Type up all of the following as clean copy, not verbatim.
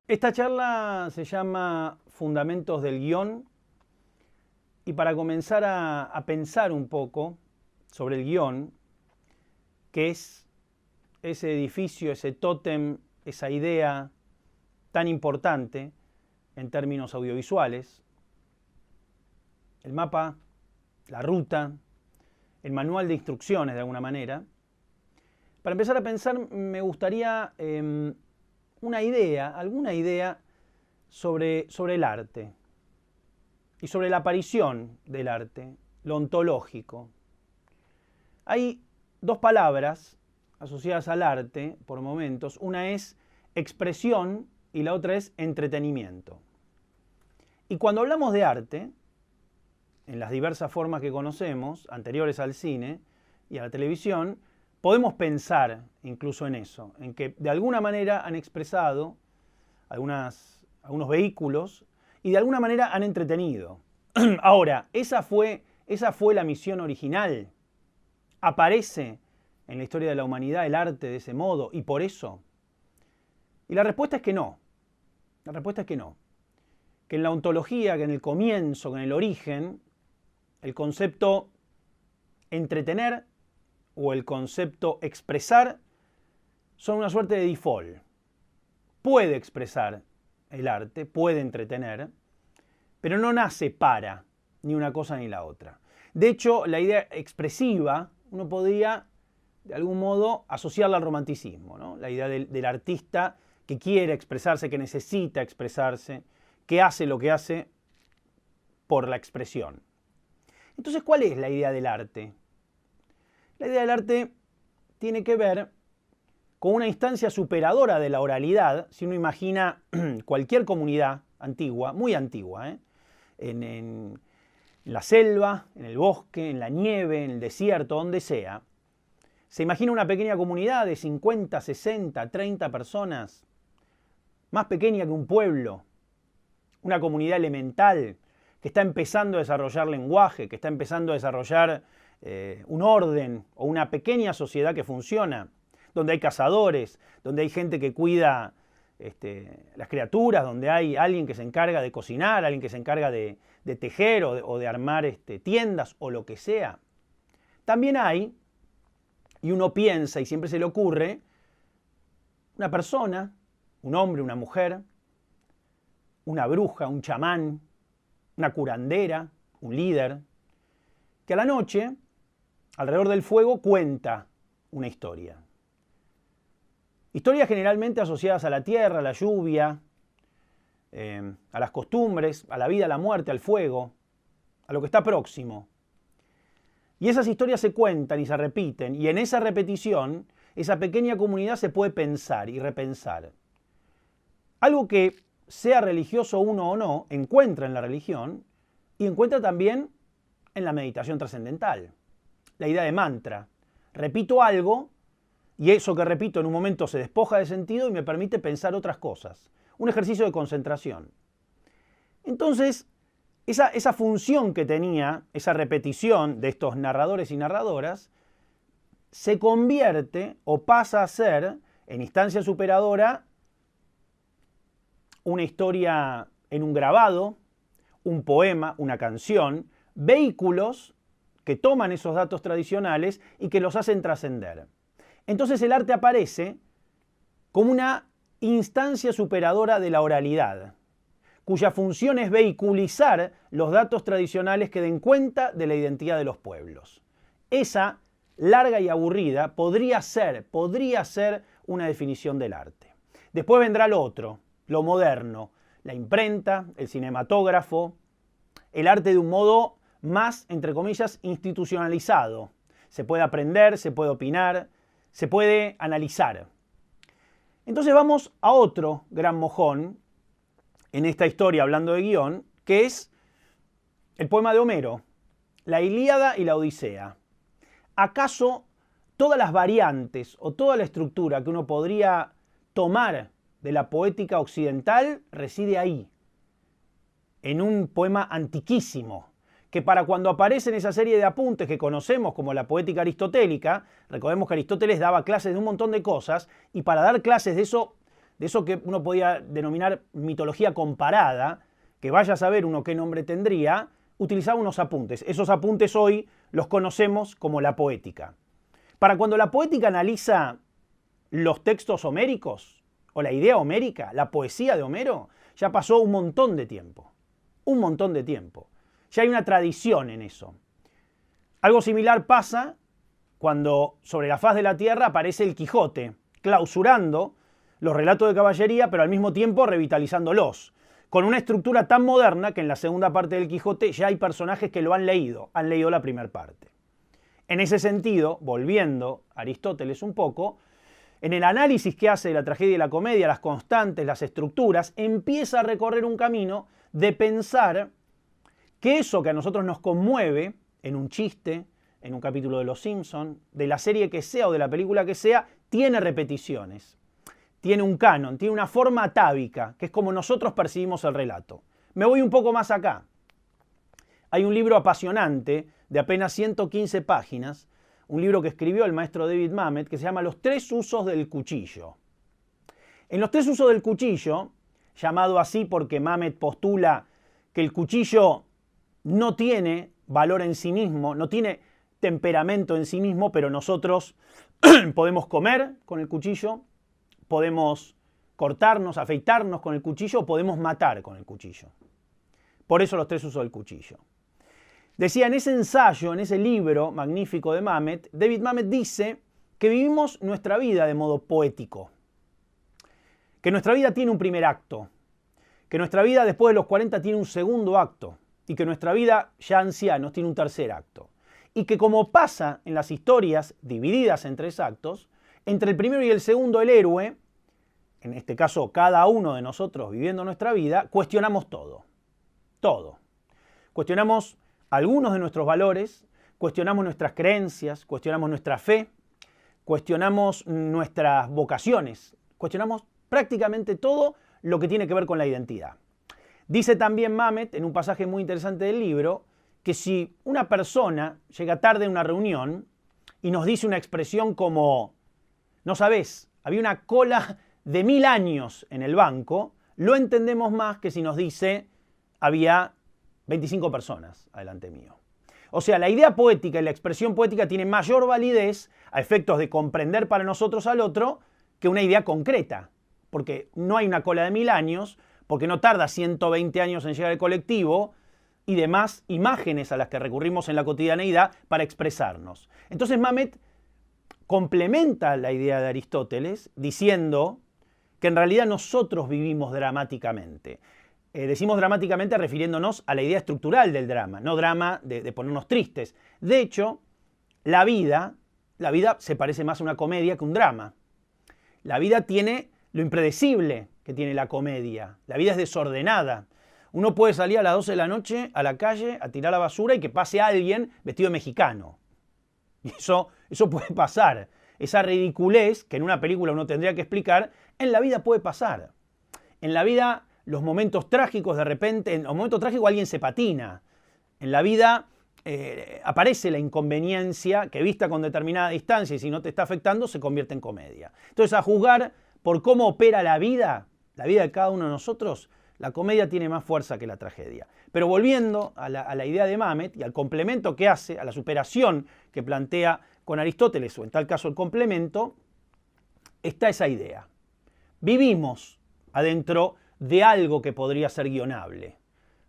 Esta charla se llama Fundamentos del Guión, y para comenzar a pensar un poco sobre el guión, que es ese edificio, ese tótem, esa idea tan importante en términos audiovisuales, el mapa, la ruta, el manual de instrucciones de alguna manera. Para empezar a pensar me gustaría alguna idea sobre el arte y sobre la aparición del arte, lo ontológico. Hay dos palabras asociadas al arte por momentos. Una es expresión y la otra es entretenimiento. Y cuando hablamos de arte, en las diversas formas que conocemos, anteriores al cine y a la televisión, podemos pensar incluso en eso, en que de alguna manera han expresado algunos vehículos y de alguna manera han entretenido. Ahora, esa fue la misión original. ¿Aparece en la historia de la humanidad el arte de ese modo y por eso? Y la respuesta es que no. La respuesta es que no. Que en la ontología, que en el comienzo, que en el origen, el concepto entretener o el concepto expresar son una suerte de default. Puede expresar el arte, puede entretener, pero no nace para ni una cosa ni la otra. De hecho, la idea expresiva uno podría de algún modo asociarla al romanticismo, ¿no? La idea del artista que quiere expresarse, que necesita expresarse, que hace lo que hace por la expresión. Entonces, ¿cuál es la idea del arte? La idea del arte tiene que ver con una instancia superadora de la oralidad. Si uno imagina cualquier comunidad antigua, muy antigua, en la selva, en el bosque, en la nieve, en el desierto, donde sea, se imagina una pequeña comunidad de 50, 60, 30 personas, más pequeña que un pueblo, una comunidad elemental que está empezando a desarrollar lenguaje, que está empezando a desarrollar un orden o una pequeña sociedad que funciona, donde hay cazadores, donde hay gente que cuida las criaturas, donde hay alguien que se encarga de cocinar, alguien que se encarga de tejer o de armar tiendas o lo que sea. También hay, y uno piensa y siempre se le ocurre, una persona, un hombre, una mujer, una bruja, un chamán, una curandera, un líder, que a la noche, alrededor del fuego, cuenta una historia. Historias generalmente asociadas a la tierra, a la lluvia, a las costumbres, a la vida, a la muerte, al fuego, a lo que está próximo. Y esas historias se cuentan y se repiten, y en esa repetición, esa pequeña comunidad se puede pensar y repensar. Algo que, sea religioso uno o no, encuentra en la religión y encuentra también en la meditación trascendental. La idea de mantra. Repito algo y eso que repito en un momento se despoja de sentido y me permite pensar otras cosas. Un ejercicio de concentración. Entonces, esa función que tenía, esa repetición de estos narradores y narradoras, se convierte o pasa a ser, en instancia superadora, una historia en un grabado, un poema, una canción, vehículos que toman esos datos tradicionales y que los hacen trascender. Entonces el arte aparece como una instancia superadora de la oralidad, cuya función es vehiculizar los datos tradicionales que den cuenta de la identidad de los pueblos. Esa, larga y aburrida, podría ser una definición del arte. Después vendrá lo otro, lo moderno, la imprenta, el cinematógrafo, el arte de un modo más, entre comillas, institucionalizado. Se puede aprender, se puede opinar, se puede analizar. Entonces vamos a otro gran mojón en esta historia, hablando de guión, que es el poema de Homero, la Ilíada y la Odisea. ¿Acaso todas las variantes o toda la estructura que uno podría tomar de la poética occidental reside ahí, en un poema antiquísimo, que para cuando aparece en esa serie de apuntes que conocemos como la poética aristotélica, recordemos que Aristóteles daba clases de un montón de cosas, y para dar clases de eso que uno podía denominar mitología comparada, que vaya a saber uno qué nombre tendría, utilizaba unos apuntes. Esos apuntes hoy los conocemos como la poética. Para cuando la poética analiza los textos homéricos, o la idea homérica, la poesía de Homero, ya pasó un montón de tiempo. Un montón de tiempo. Ya hay una tradición en eso. Algo similar pasa cuando sobre la faz de la Tierra aparece el Quijote, clausurando los relatos de caballería, pero al mismo tiempo revitalizándolos, con una estructura tan moderna que en la segunda parte del Quijote ya hay personajes que lo han leído la primera parte. En ese sentido, volviendo a Aristóteles un poco, en el análisis que hace de la tragedia y la comedia, las constantes, las estructuras, empieza a recorrer un camino de pensar que eso que a nosotros nos conmueve en un chiste, en un capítulo de Los Simpson, de la serie que sea o de la película que sea, tiene repeticiones, tiene un canon, tiene una forma atávica, que es como nosotros percibimos el relato. Me voy un poco más acá. Hay un libro apasionante de apenas 115 páginas, un libro que escribió el maestro David Mamet, que se llama Los tres usos del cuchillo. En los tres usos del cuchillo, llamado así porque Mamet postula que el cuchillo no tiene valor en sí mismo, no tiene temperamento en sí mismo, pero nosotros podemos comer con el cuchillo, podemos cortarnos, afeitarnos con el cuchillo, o podemos matar con el cuchillo. Por eso los tres usos del cuchillo. Decía, en ese ensayo, en ese libro magnífico de Mamet, David Mamet dice que vivimos nuestra vida de modo poético, que nuestra vida tiene un primer acto, que nuestra vida después de los 40 tiene un segundo acto, y que nuestra vida ya ancianos tiene un tercer acto. Y que como pasa en las historias divididas en tres actos, entre el primero y el segundo el héroe, en este caso cada uno de nosotros viviendo nuestra vida, cuestionamos todo. Todo. Cuestionamos algunos de nuestros valores, cuestionamos nuestras creencias, cuestionamos nuestra fe, cuestionamos nuestras vocaciones, cuestionamos prácticamente todo lo que tiene que ver con la identidad. Dice también Mamet, en un pasaje muy interesante del libro, que si una persona llega tarde a una reunión y nos dice una expresión como, no sabés, había una cola de 1000 años en el banco, lo entendemos más que si nos dice, había 25 personas adelante mío. O sea, la idea poética y la expresión poética tiene mayor validez a efectos de comprender para nosotros al otro que una idea concreta, porque no hay una cola de 1000 años, porque no tarda 120 años en llegar el colectivo y demás imágenes a las que recurrimos en la cotidianeidad para expresarnos. Entonces Mamet complementa la idea de Aristóteles diciendo que en realidad nosotros vivimos dramáticamente. Decimos dramáticamente refiriéndonos a la idea estructural del drama, no drama de ponernos tristes. De hecho, la vida se parece más a una comedia que un drama. La vida tiene lo impredecible que tiene la comedia. La vida es desordenada. Uno puede salir a las 12 de la noche a la calle a tirar la basura y que pase alguien vestido de mexicano. Y eso puede pasar. Esa ridiculez que en una película uno tendría que explicar, en la vida puede pasar. En la vida, los momentos trágicos, de repente, en un momento trágico alguien se patina. En la vida aparece la inconveniencia que vista con determinada distancia y si no te está afectando se convierte en comedia. Entonces, a juzgar por cómo opera la vida de cada uno de nosotros, la comedia tiene más fuerza que la tragedia. Pero volviendo a la idea de Mamet y al complemento que hace, a la superación que plantea con Aristóteles, o en tal caso el complemento, está esa idea. Vivimos adentro de algo que podría ser guionable.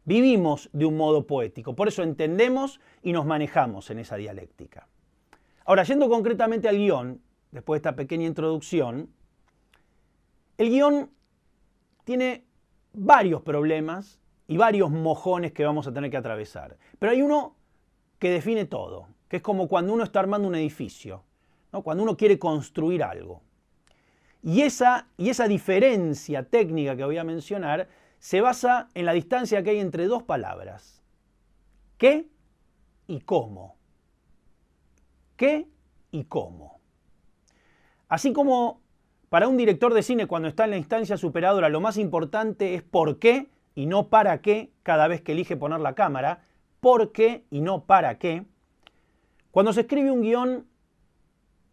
Vivimos de un modo poético, por eso entendemos y nos manejamos en esa dialéctica. Ahora, yendo concretamente al guión, después de esta pequeña introducción, el guión tiene varios problemas y varios mojones que vamos a tener que atravesar. Pero hay uno que define todo, que es como cuando uno está armando un edificio, ¿no? Cuando uno quiere construir algo. Y esa diferencia técnica que voy a mencionar se basa en la distancia que hay entre dos palabras. ¿Qué y cómo? ¿Qué y cómo? Así como para un director de cine cuando está en la instancia superadora lo más importante es por qué y no para qué cada vez que elige poner la cámara, por qué y no para qué. Cuando se escribe un guión,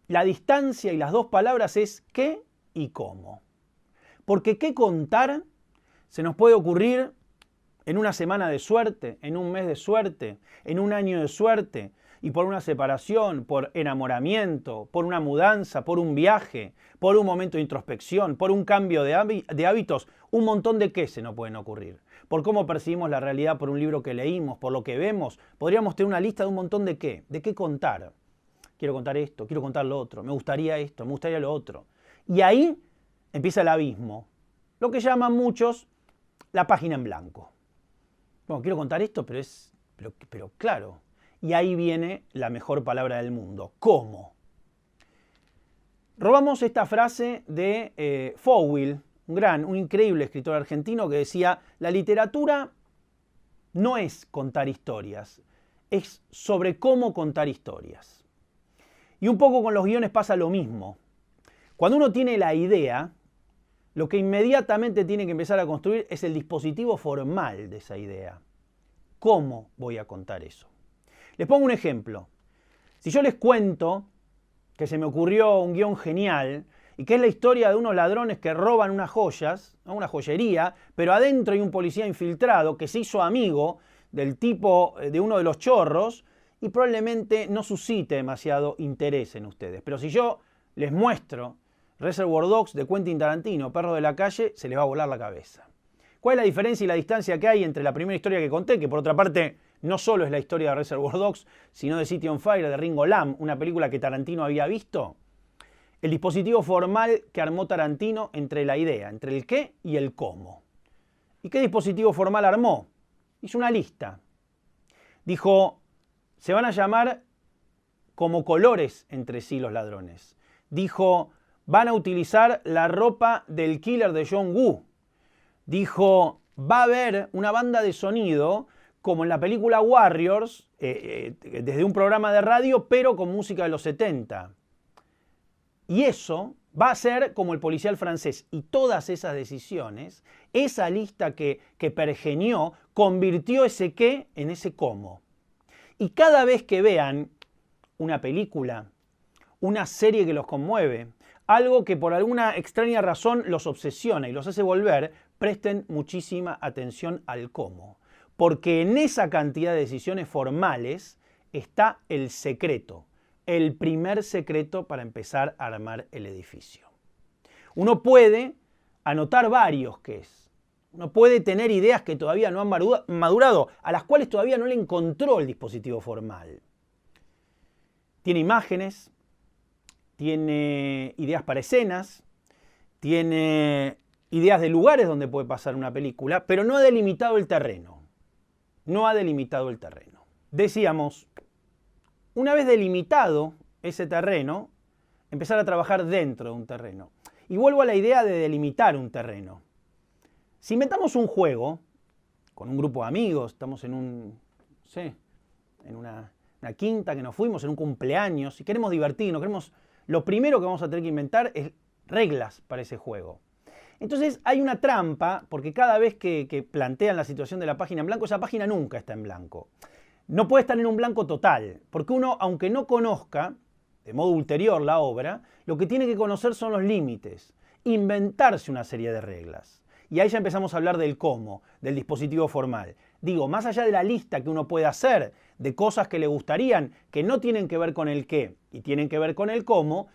la distancia y las dos palabras es qué y cómo. Porque qué contar se nos puede ocurrir en una semana de suerte, en un mes de suerte, en un año de suerte, y por una separación, por enamoramiento, por una mudanza, por un viaje, por un momento de introspección, por un cambio de hábitos, un montón de qué se nos pueden ocurrir. Por cómo percibimos la realidad por un libro que leímos, por lo que vemos, podríamos tener una lista de un montón de qué contar. Quiero contar esto, quiero contar lo otro, me gustaría esto, me gustaría lo otro. Y ahí empieza el abismo, lo que llaman muchos la página en blanco. Bueno, quiero contar esto, pero claro. Y ahí viene la mejor palabra del mundo. ¿Cómo? Robamos esta frase de Fowell, un increíble escritor argentino que decía, la literatura no es contar historias, es sobre cómo contar historias. Y un poco con los guiones pasa lo mismo. Cuando uno tiene la idea, lo que inmediatamente tiene que empezar a construir es el dispositivo formal de esa idea. ¿Cómo voy a contar eso? Les pongo un ejemplo. Si yo les cuento que se me ocurrió un guión genial y que es la historia de unos ladrones que roban unas joyas, ¿no? Una joyería, pero adentro hay un policía infiltrado que se hizo amigo del tipo de uno de los chorros y probablemente no suscite demasiado interés en ustedes. Pero si yo les muestro Reservoir Dogs de Quentin Tarantino, Perros de la Calle, se les va a volar la cabeza. ¿Cuál es la diferencia y la distancia que hay entre la primera historia que conté, que por otra parte no solo es la historia de Reservoir Dogs, sino de City on Fire de Ringo Lam, una película que Tarantino había visto? El dispositivo formal que armó Tarantino entre la idea, entre el qué y el cómo. ¿Y qué dispositivo formal armó? Hizo una lista. Dijo, se van a llamar como colores entre sí los ladrones. Dijo, van a utilizar la ropa del killer de John Woo. Dijo, va a haber una banda de sonido como en la película Warriors, desde un programa de radio, pero con música de los 70. Y eso va a ser como el policial francés. Y todas esas decisiones, esa lista que pergeñó, convirtió ese qué en ese cómo. Y cada vez que vean una película, una serie que los conmueve, algo que por alguna extraña razón los obsesiona y los hace volver, presten muchísima atención al cómo. Porque en esa cantidad de decisiones formales está el secreto, el primer secreto para empezar a armar el edificio. Uno puede anotar varios qués. Uno puede tener ideas que todavía no han madurado, a las cuales todavía no le encontró el dispositivo formal. Tiene imágenes, tiene ideas para escenas, tiene ideas de lugares donde puede pasar una película, pero no ha delimitado el terreno. No ha delimitado el terreno. Decíamos, una vez delimitado ese terreno, empezar a trabajar dentro de un terreno. Y vuelvo a la idea de delimitar un terreno. Si inventamos un juego con un grupo de amigos, estamos en una quinta que nos fuimos, en un cumpleaños, y queremos divertirnos, lo primero que vamos a tener que inventar es reglas para ese juego. Entonces hay una trampa, porque cada vez que plantean la situación de la página en blanco, esa página nunca está en blanco. No puede estar en un blanco total, porque uno, aunque no conozca de modo ulterior la obra, lo que tiene que conocer son los límites, inventarse una serie de reglas. Y ahí ya empezamos a hablar del cómo, del dispositivo formal. Digo, más allá de la lista que uno puede hacer de cosas que le gustarían, que no tienen que ver con el qué y tienen que ver con el cómo,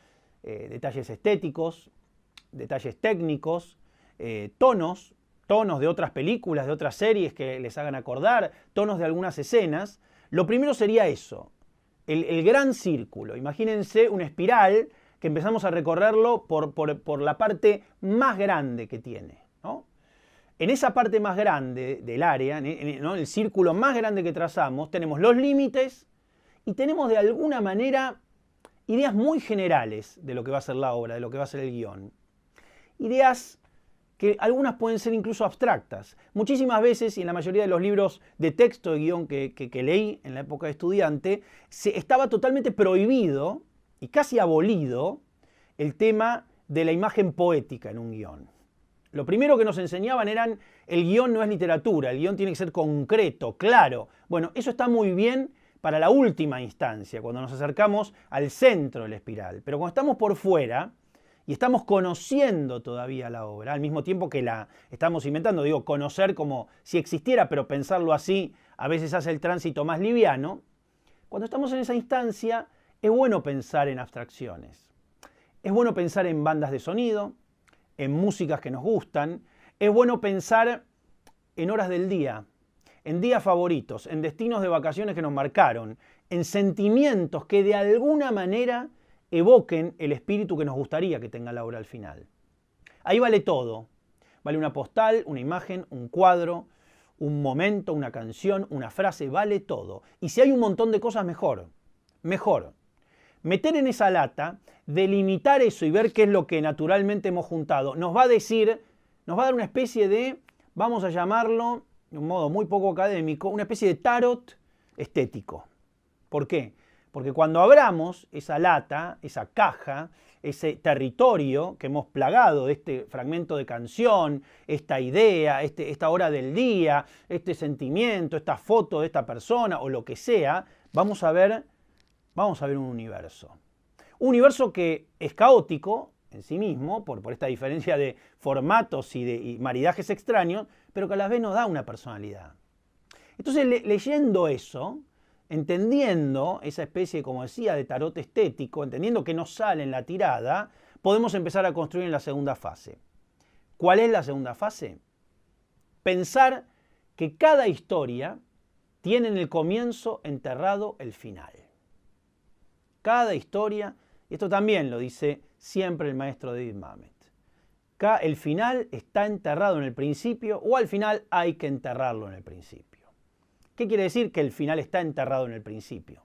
detalles estéticos, detalles técnicos, tonos de otras películas, de otras series que les hagan acordar, tonos de algunas escenas. Lo primero sería eso, el gran círculo. Imagínense una espiral que empezamos a recorrerlo por la parte más grande que tiene, ¿no? En esa parte más grande del área, ¿no? El círculo más grande que trazamos, tenemos los límites y tenemos de alguna manera ideas muy generales de lo que va a ser la obra, de lo que va a ser el guión. Ideas que algunas pueden ser incluso abstractas. Muchísimas veces, y en la mayoría de los libros de texto de guión que leí en la época de estudiante, estaba totalmente prohibido y casi abolido el tema de la imagen poética en un guión. Lo primero que nos enseñaban eran, el guión no es literatura, el guión tiene que ser concreto, claro. Bueno, eso está muy bien para la última instancia, cuando nos acercamos al centro de la espiral. Pero cuando estamos por fuera y estamos conociendo todavía la obra, al mismo tiempo que la estamos inventando, digo, conocer como si existiera, pero pensarlo así a veces hace el tránsito más liviano. Cuando estamos en esa instancia, es bueno pensar en abstracciones. Es bueno pensar en bandas de sonido, en músicas que nos gustan. Es bueno pensar en horas del día, en días favoritos, en destinos de vacaciones que nos marcaron, en sentimientos que de alguna manera evoquen el espíritu que nos gustaría que tenga la obra al final. Ahí vale todo. Vale una postal, una imagen, un cuadro, un momento, una canción, una frase, vale todo. Y si hay un montón de cosas, mejor. Mejor. Meter en esa lata, delimitar eso y ver qué es lo que naturalmente hemos juntado, nos va a decir, nos va a dar una especie de, vamos a llamarlo, de un modo muy poco académico, una especie de tarot estético. ¿Por qué? Porque cuando abramos esa lata, esa caja, ese territorio que hemos plagado de este fragmento de canción, esta idea, esta hora del día, este sentimiento, esta foto de esta persona o lo que sea, vamos a ver un universo. Un universo que es caótico en sí mismo, por esta diferencia de formatos y maridajes extraños, pero que a la vez nos da una personalidad. Entonces, leyendo eso, entendiendo esa especie, como decía, de tarot estético, entendiendo que no sale en la tirada, podemos empezar a construir en la segunda fase. ¿Cuál es la segunda fase? Pensar que cada historia tiene en el comienzo enterrado el final. Cada historia, y esto también lo dice siempre el maestro David Mamet, el final está enterrado en el principio, o al final hay que enterrarlo en el principio. ¿Qué quiere decir que el final está enterrado en el principio?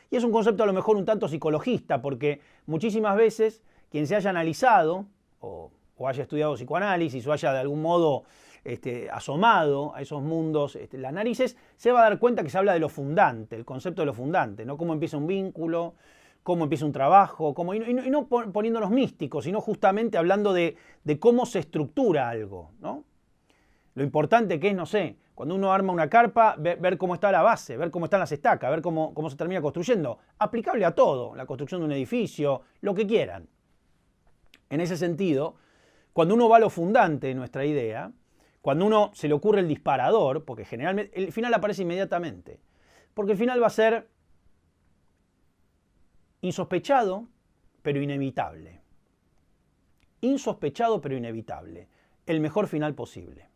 Y es un concepto a lo mejor un tanto psicologista, porque muchísimas veces quien se haya analizado, o haya estudiado psicoanálisis, o haya de algún modo asomado a esos mundos, las narices, se va a dar cuenta que se habla de lo fundante, el concepto de lo fundante, ¿no? Cómo empieza un vínculo, cómo empieza un trabajo, y no poniéndonos místicos, sino justamente hablando de cómo se estructura algo, ¿no? Lo importante que es, no sé, cuando uno arma una carpa, ver cómo está la base, ver cómo están las estacas, ver cómo se termina construyendo. Aplicable a todo, la construcción de un edificio, lo que quieran. En ese sentido, cuando uno va a lo fundante de nuestra idea, cuando uno se le ocurre el disparador, porque generalmente el final aparece inmediatamente, porque el final va a ser insospechado, pero inevitable. Insospechado, pero inevitable. El mejor final posible.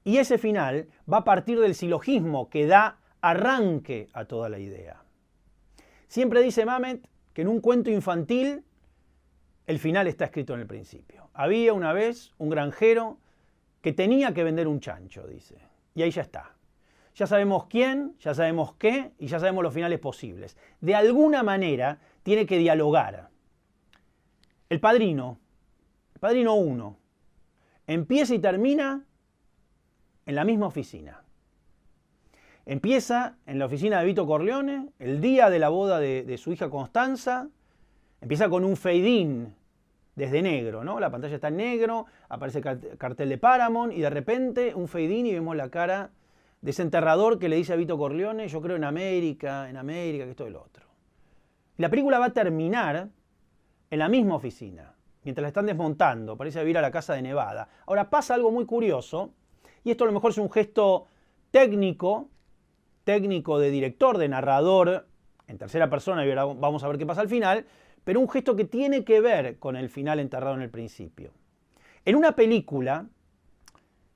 Y ese final va a partir del silogismo que da arranque a toda la idea. Siempre dice Mamet que en un cuento infantil el final está escrito en el principio. Había una vez un granjero que tenía que vender un chancho, dice. Y ahí ya está. Ya sabemos quién, ya sabemos qué y ya sabemos los finales posibles. De alguna manera tiene que dialogar. El Padrino 1, empieza y termina en la misma oficina. Empieza en la oficina de Vito Corleone, el día de la boda de su hija Constanza. Empieza con un fade-in desde negro, ¿no? La pantalla está en negro, aparece el cartel de Paramount y de repente un fade-in y vemos la cara de ese enterrador que le dice a Vito Corleone, yo creo en América, que esto y lo otro. Y la película va a terminar en la misma oficina, mientras la están desmontando, parece ir a la casa de Nevada. Ahora pasa algo muy curioso, y esto a lo mejor es un gesto técnico de director, de narrador, en tercera persona, y ahora vamos a ver qué pasa al final, pero un gesto que tiene que ver con el final enterrado en el principio. En una película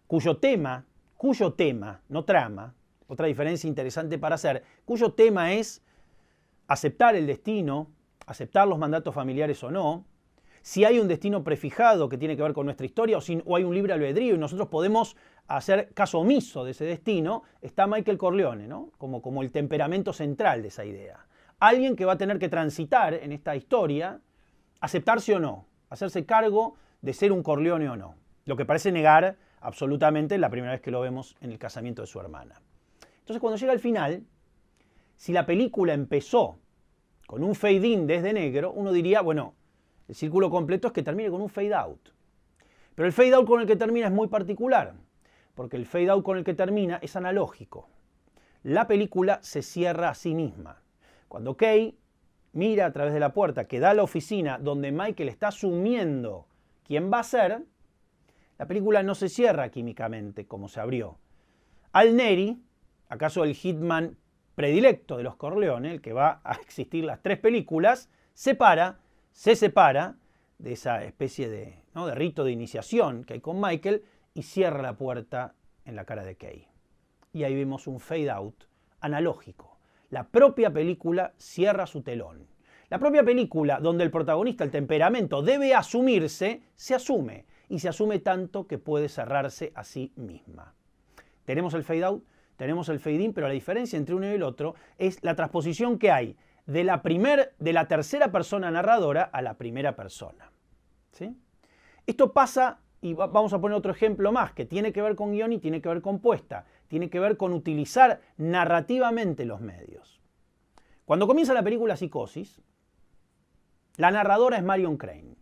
cuyo tema, no trama, otra diferencia interesante para hacer, cuyo tema es aceptar el destino, aceptar los mandatos familiares o no, si hay un destino prefijado que tiene que ver con nuestra historia o hay un libre albedrío y nosotros podemos hacer caso omiso de ese destino, está Michael Corleone, ¿no? Como el temperamento central de esa idea. Alguien que va a tener que transitar en esta historia, aceptarse o no, hacerse cargo de ser un Corleone o no. Lo que parece negar absolutamente la primera vez que lo vemos en el casamiento de su hermana. Entonces, cuando llega al final, si la película empezó con un fade-in desde negro, uno diría, bueno, el círculo completo es que termine con un fade-out. Pero el fade out con el que termina es muy particular, porque el fade out con el que termina es analógico. La película se cierra a sí misma. Cuando Kay mira a través de la puerta que da a la oficina donde Michael está asumiendo quién va a ser, la película no se cierra químicamente como se abrió. Al Neri, acaso el hitman predilecto de los Corleone, el que va a existir las 3 películas, se separa de esa especie de rito de iniciación que hay con Michael y cierra la puerta en la cara de Kay. Y ahí vemos un fade out analógico. La propia película cierra su telón. La propia película, donde el protagonista, el temperamento, debe asumirse, se asume. Y se asume tanto que puede cerrarse a sí misma. Tenemos el fade out, tenemos el fade in, pero la diferencia entre uno y el otro es la transposición que hay de la tercera persona narradora a la primera persona. ¿Sí? Esto pasa, y vamos a poner otro ejemplo más, que tiene que ver con guión y tiene que ver con puesta, tiene que ver con utilizar narrativamente los medios. Cuando comienza la película Psicosis, la narradora es Marion Crane.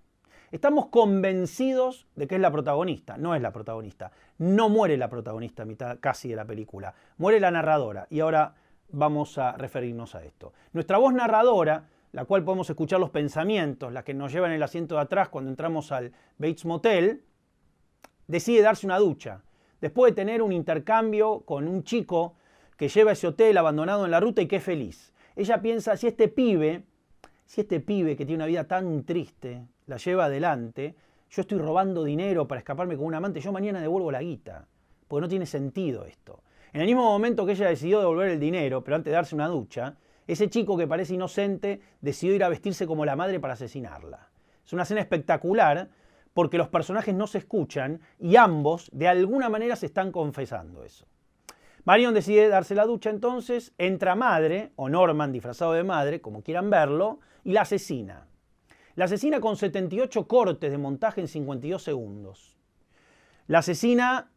Estamos convencidos de que es la protagonista. No es la protagonista. No muere la protagonista a mitad casi de la película. Muere la narradora. Y ahora vamos a referirnos a esto. Nuestra voz narradora, la cual podemos escuchar los pensamientos, la que nos lleva en el asiento de atrás cuando entramos al Bates Motel, decide darse una ducha. Después de tener un intercambio con un chico que lleva ese hotel abandonado en la ruta y que es feliz. Ella piensa, si este pibe que tiene una vida tan triste la lleva adelante, yo estoy robando dinero para escaparme con un amante, yo mañana devuelvo la guita, porque no tiene sentido esto. En el mismo momento que ella decidió devolver el dinero, pero antes de darse una ducha, ese chico que parece inocente decidió ir a vestirse como la madre para asesinarla. Es una escena espectacular porque los personajes no se escuchan y ambos de alguna manera se están confesando eso. Marion decide darse la ducha entonces, entra madre, o Norman disfrazado de madre, como quieran verlo, y la asesina. La asesina con 78 cortes de montaje en 52 segundos. La asesina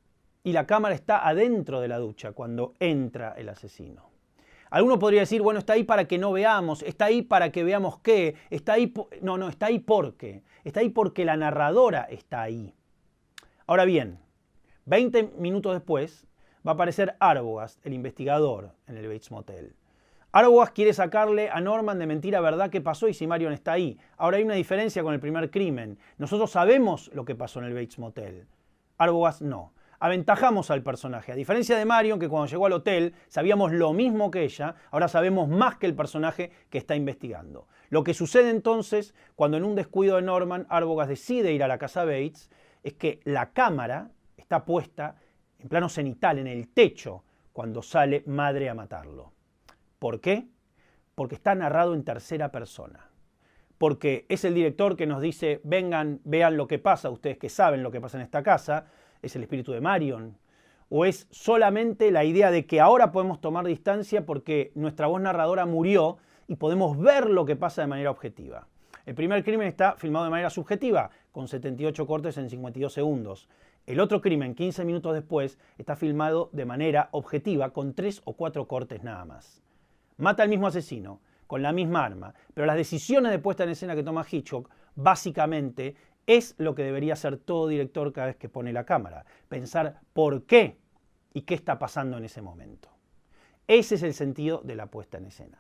y la cámara está adentro de la ducha cuando entra el asesino. Alguno podría decir, bueno, está ahí para que no veamos, está ahí para que veamos qué, está ahí... No, está ahí porque. Está ahí porque la narradora está ahí. Ahora bien, 20 minutos después va a aparecer Arbogast, el investigador, en el Bates Motel. Arbogast quiere sacarle a Norman de mentira verdad qué pasó y si Marion está ahí. Ahora hay una diferencia con el primer crimen. Nosotros sabemos lo que pasó en el Bates Motel. Arbogast no. Aventajamos al personaje. A diferencia de Marion, que cuando llegó al hotel sabíamos lo mismo que ella, ahora sabemos más que el personaje que está investigando. Lo que sucede entonces, cuando en un descuido de Norman, Arbogast decide ir a la casa Bates, es que la cámara está puesta en plano cenital, en el techo, cuando sale madre a matarlo. ¿Por qué? Porque está narrado en tercera persona. Porque es el director que nos dice, vengan, vean lo que pasa, ustedes que saben lo que pasa en esta casa, es el espíritu de Marion. O es solamente la idea de que ahora podemos tomar distancia porque nuestra voz narradora murió y podemos ver lo que pasa de manera objetiva. El primer crimen está filmado de manera subjetiva, con 78 cortes en 52 segundos. El otro crimen, 15 minutos después, está filmado de manera objetiva, con 3 o 4 cortes nada más. Mata al mismo asesino, con la misma arma, pero las decisiones de puesta en escena que toma Hitchcock, básicamente, es lo que debería hacer todo director cada vez que pone la cámara. Pensar por qué y qué está pasando en ese momento. Ese es el sentido de la puesta en escena.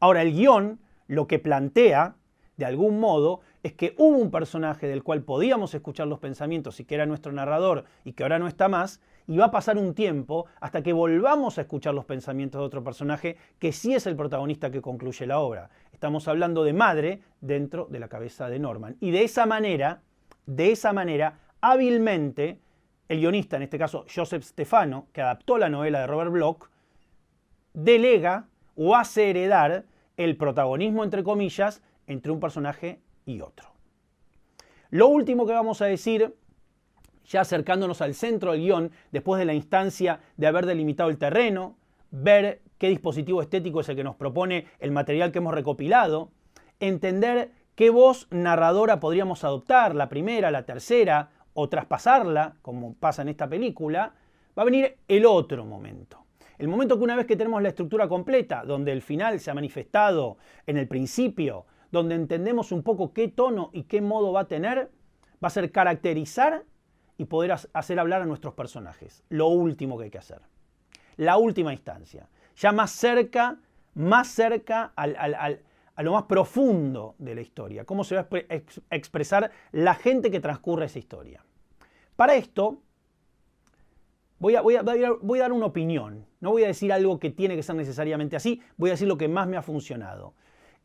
Ahora, el guión lo que plantea, de algún modo, es que hubo un personaje del cual podíamos escuchar los pensamientos y que era nuestro narrador y que ahora no está más, y va a pasar un tiempo hasta que volvamos a escuchar los pensamientos de otro personaje que sí es el protagonista que concluye la obra. Estamos hablando de madre dentro de la cabeza de Norman. Y de esa manera, hábilmente, el guionista, en este caso Joseph Stefano, que adaptó la novela de Robert Bloch, delega o hace heredar el protagonismo, entre comillas, entre un personaje y otro. Lo último que vamos a decir, ya acercándonos al centro del guión, después de la instancia de haber delimitado el terreno, ver qué dispositivo estético es el que nos propone el material que hemos recopilado, entender qué voz narradora podríamos adoptar, la primera, la tercera, o traspasarla, como pasa en esta película, va a venir el otro momento. El momento que una vez que tenemos la estructura completa, donde el final se ha manifestado en el principio, donde entendemos un poco qué tono y qué modo va a tener, va a ser caracterizar y poder hacer hablar a nuestros personajes. Lo último que hay que hacer. La última instancia. Ya más cerca a lo más profundo de la historia. Cómo se va a expresar la gente que transcurre esa historia. Para esto, voy a dar una opinión. No voy a decir algo que tiene que ser necesariamente así. Voy a decir lo que más me ha funcionado.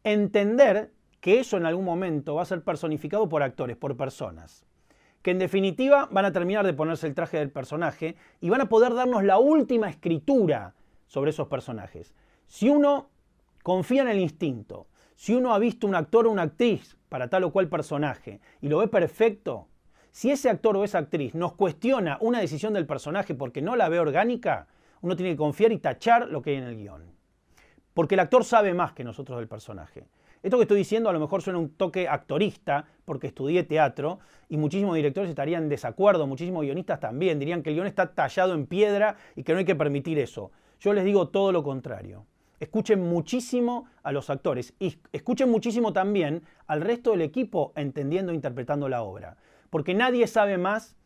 Entender que eso en algún momento va a ser personificado por actores, por personas, que en definitiva van a terminar de ponerse el traje del personaje y van a poder darnos la última escritura sobre esos personajes. Si uno confía en el instinto, si uno ha visto un actor o una actriz para tal o cual personaje y lo ve perfecto, si ese actor o esa actriz nos cuestiona una decisión del personaje porque no la ve orgánica, uno tiene que confiar y tachar lo que hay en el guión. Porque el actor sabe más que nosotros del personaje. Esto que estoy diciendo a lo mejor suena un toque actorista, porque estudié teatro, y muchísimos directores estarían en desacuerdo, muchísimos guionistas también, dirían que el guión está tallado en piedra y que no hay que permitir eso. Yo les digo todo lo contrario. Escuchen muchísimo a los actores y escuchen muchísimo también al resto del equipo entendiendo e interpretando la obra. Porque nadie sabe más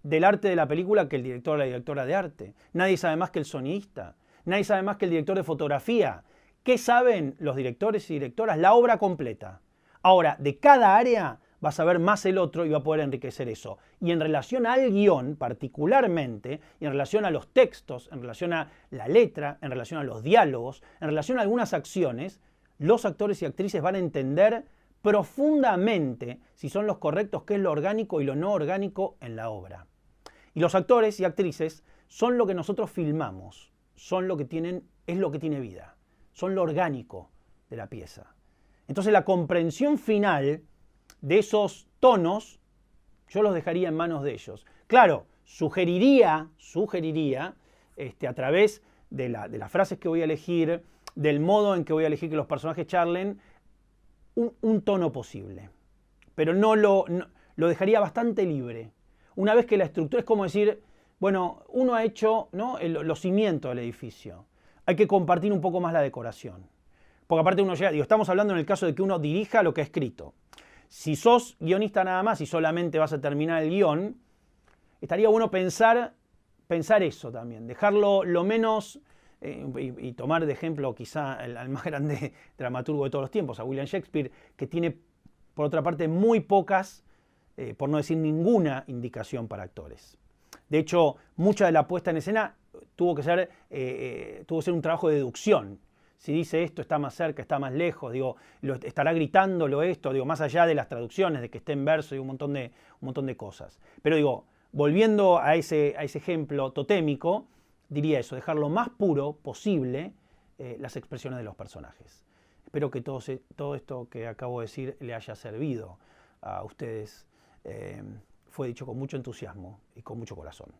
del arte de la película que el director o la directora de arte. Nadie sabe más que el sonidista. Nadie sabe más que el director de fotografía. ¿Qué saben los directores y directoras? La obra completa. Ahora, de cada área va a saber más el otro y va a poder enriquecer eso. Y en relación al guión, particularmente, y en relación a los textos, en relación a la letra, en relación a los diálogos, en relación a algunas acciones, los actores y actrices van a entender profundamente si son los correctos, qué es lo orgánico y lo no orgánico en la obra. Y los actores y actrices son lo que nosotros filmamos, son lo que tienen, es lo que tiene vida. Son lo orgánico de la pieza. Entonces la comprensión final de esos tonos, yo los dejaría en manos de ellos. Claro, sugeriría a través de las frases que voy a elegir, del modo en que voy a elegir que los personajes charlen, un tono posible. Pero no lo dejaría bastante libre. Una vez que la estructura es como decir, bueno, uno ha hecho, ¿no?, los cimientos del edificio. Hay que compartir un poco más la decoración. Porque aparte uno llega, estamos hablando en el caso de que uno dirija lo que ha escrito. Si sos guionista nada más y solamente vas a terminar el guión, estaría bueno pensar eso también, dejarlo lo menos, y tomar de ejemplo quizá al más grande dramaturgo de todos los tiempos, a William Shakespeare, que tiene por otra parte muy pocas, por no decir ninguna, indicación para actores. De hecho, mucha de la puesta en escena tuvo que ser un trabajo de deducción. Si dice esto, está más cerca, está más lejos, estará gritándolo esto, más allá de las traducciones, de que esté en verso y un montón de cosas. Pero volviendo a ese ejemplo totémico, diría eso, dejar lo más puro posible las expresiones de los personajes. Espero que todo esto que acabo de decir le haya servido a ustedes. Fue dicho con mucho entusiasmo y con mucho corazón.